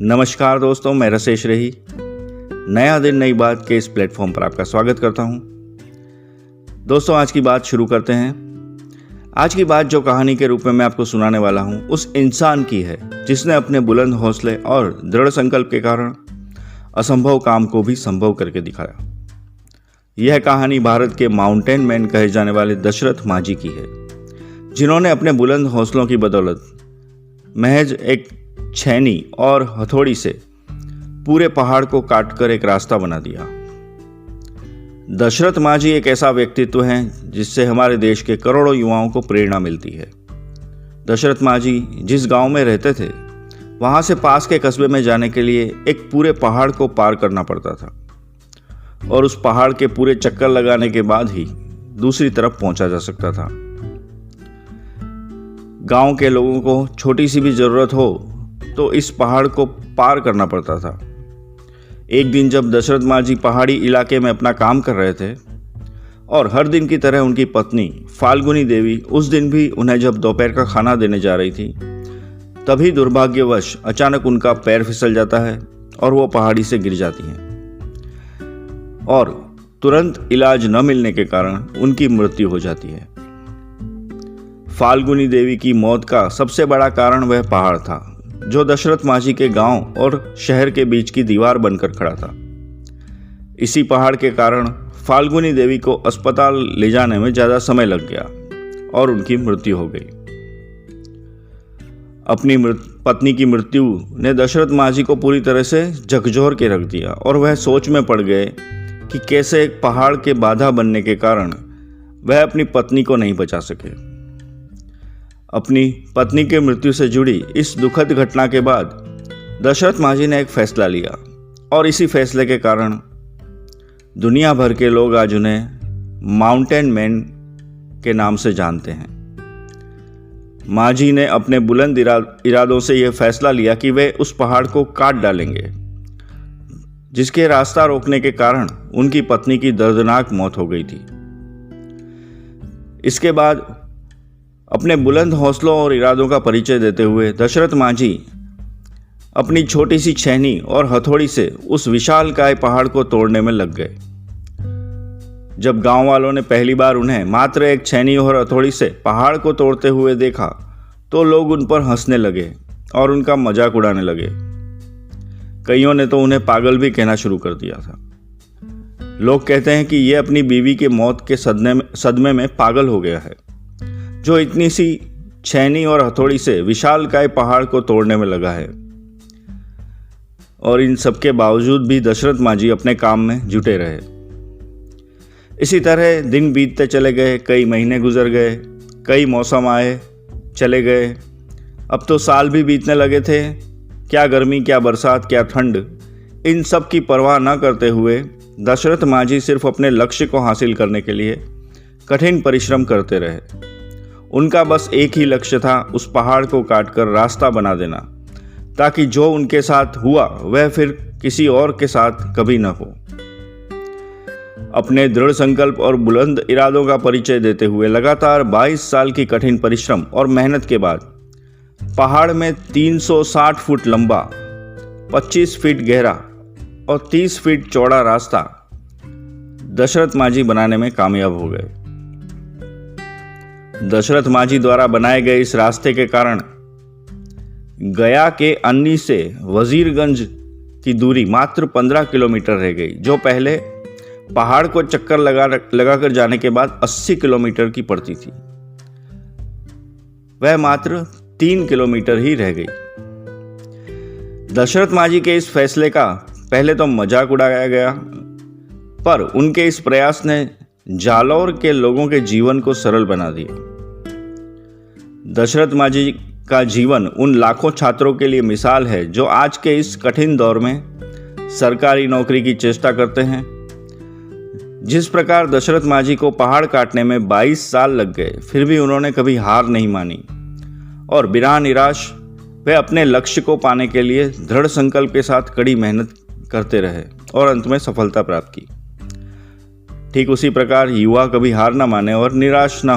नमस्कार दोस्तों, मैं रसेश रही नया दिन नई बात के इस प्लेटफॉर्म पर आपका स्वागत करता हूं। दोस्तों, आज की बात शुरू करते हैं। आज की बात जो कहानी के रूप में मैं आपको सुनाने वाला हूं, उस इंसान की है जिसने अपने बुलंद हौसले और दृढ़ संकल्प के कारण असंभव काम को भी संभव करके दिखाया। यह कहानी भारत के माउंटेन मैन कहे जाने वाले दशरथ माझी की है, जिन्होंने अपने बुलंद हौसलों की बदौलत महज एक छैनी और हथौड़ी से पूरे पहाड़ को काटकर एक रास्ता बना दिया। दशरथ माझी एक ऐसा व्यक्तित्व है जिससे हमारे देश के करोड़ों युवाओं को प्रेरणा मिलती है। दशरथ माझी जिस गांव में रहते थे, वहां से पास के कस्बे में जाने के लिए एक पूरे पहाड़ को पार करना पड़ता था और उस पहाड़ के पूरे चक्कर लगाने के बाद ही दूसरी तरफ पहुंचा जा सकता था। गांव के लोगों को छोटी सी भी जरूरत हो तो इस पहाड़ को पार करना पड़ता था। एक दिन जब दशरथ माझी पहाड़ी इलाके में अपना काम कर रहे थे और हर दिन की तरह उनकी पत्नी फाल्गुनी देवी उस दिन भी उन्हें जब दोपहर का खाना देने जा रही थी, तभी दुर्भाग्यवश अचानक उनका पैर फिसल जाता है और वो पहाड़ी से गिर जाती हैं और तुरंत इलाज न मिलने के कारण उनकी मृत्यु हो जाती है। फाल्गुनी देवी की मौत का सबसे बड़ा कारण वह पहाड़ था जो दशरथ माझी के गांव और शहर के बीच की दीवार बनकर खड़ा था। इसी पहाड़ के कारण फाल्गुनी देवी को अस्पताल ले जाने में ज्यादा समय लग गया और उनकी मृत्यु हो गई। अपनी पत्नी की मृत्यु ने दशरथ माझी को पूरी तरह से झकझोर के रख दिया और वह सोच में पड़ गए कि कैसे एक पहाड़ के बाधा बनने के कारण वह अपनी पत्नी को नहीं बचा सके। अपनी पत्नी की मृत्यु से जुड़ी इस दुखद घटना के बाद दशरथ माझी ने एक फैसला लिया और इसी फैसले के कारण दुनिया भर के लोग आज उन्हें माउंटेन मैन के नाम से जानते हैं। माझी ने अपने बुलंद इरादों से यह फैसला लिया कि वे उस पहाड़ को काट डालेंगे, जिसके रास्ता रोकने के कारण उनकी पत्नी की दर्दनाक मौत हो गई थी। इसके बाद अपने बुलंद हौसलों और इरादों का परिचय देते हुए दशरथ माझी अपनी छोटी सी छैनी और हथौड़ी से उस विशालकाय पहाड़ को तोड़ने में लग गए। जब गांव वालों ने पहली बार उन्हें मात्र एक छैनी और हथौड़ी से पहाड़ को तोड़ते हुए देखा तो लोग उन पर हंसने लगे और उनका मजाक उड़ाने लगे। कईयों ने तो उन्हें पागल भी कहना शुरू कर दिया था। लोग कहते हैं कि यह अपनी बीवी के मौत के सदमे में पागल हो गया है, जो इतनी सी छैनी और हथौड़ी से विशालकाय पहाड़ को तोड़ने में लगा है। और इन सब के बावजूद भी दशरथ माझी अपने काम में जुटे रहे। इसी तरह दिन बीतते चले गए, कई महीने गुजर गए, कई मौसम आए चले गए। अब तो साल भी बीतने लगे थे। क्या गर्मी, क्या बरसात, क्या ठंड, इन सब की परवाह न करते हुए दशरथ माझी सिर्फ अपने लक्ष्य को हासिल करने के लिए कठिन परिश्रम करते रहे। उनका बस एक ही लक्ष्य था, उस पहाड़ को काटकर रास्ता बना देना, ताकि जो उनके साथ हुआ वह फिर किसी और के साथ कभी न हो। अपने दृढ़ संकल्प और बुलंद इरादों का परिचय देते हुए लगातार 22 साल की कठिन परिश्रम और मेहनत के बाद पहाड़ में 360 फुट लंबा, 25 फीट गहरा और 30 फीट चौड़ा रास्ता दशरथ माझी बनाने में कामयाब हो गए। दशरथ माझी द्वारा बनाए गए इस रास्ते के कारण गया के अन्नी से वजीरगंज की दूरी मात्र 15 किलोमीटर रह गई, जो पहले पहाड़ को चक्कर लगाकर जाने के बाद 80 किलोमीटर की पड़ती थी। वह मात्र 3 किलोमीटर ही रह गई। दशरथ माझी के इस फैसले का पहले तो मजाक उड़ाया गया, पर उनके इस प्रयास ने जालौर के लोगों के जीवन को सरल बना दिया। दशरथ माझी का जीवन उन लाखों छात्रों के लिए मिसाल है जो आज के इस कठिन दौर में सरकारी नौकरी की चेष्टा करते हैं। जिस प्रकार दशरथ माझी को पहाड़ काटने में 22 साल लग गए, फिर भी उन्होंने कभी हार नहीं मानी और बिना निराश वे अपने लक्ष्य को पाने के लिए दृढ़ संकल्प के साथ कड़ी मेहनत करते रहे और अंत में सफलता प्राप्त की। ठीक उसी प्रकार युवा कभी हार ना माने और निराश ना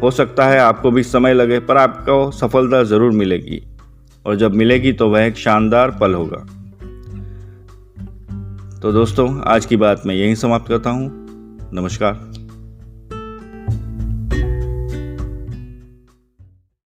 हो सकता है आपको भी समय लगे, पर आपको सफलता ज़रूर मिलेगी। और जब मिलेगी तो वह एक शानदार पल होगा। तो दोस्तों, आज की बात मैं यहीं समाप्त करता हूँ। नमस्कार।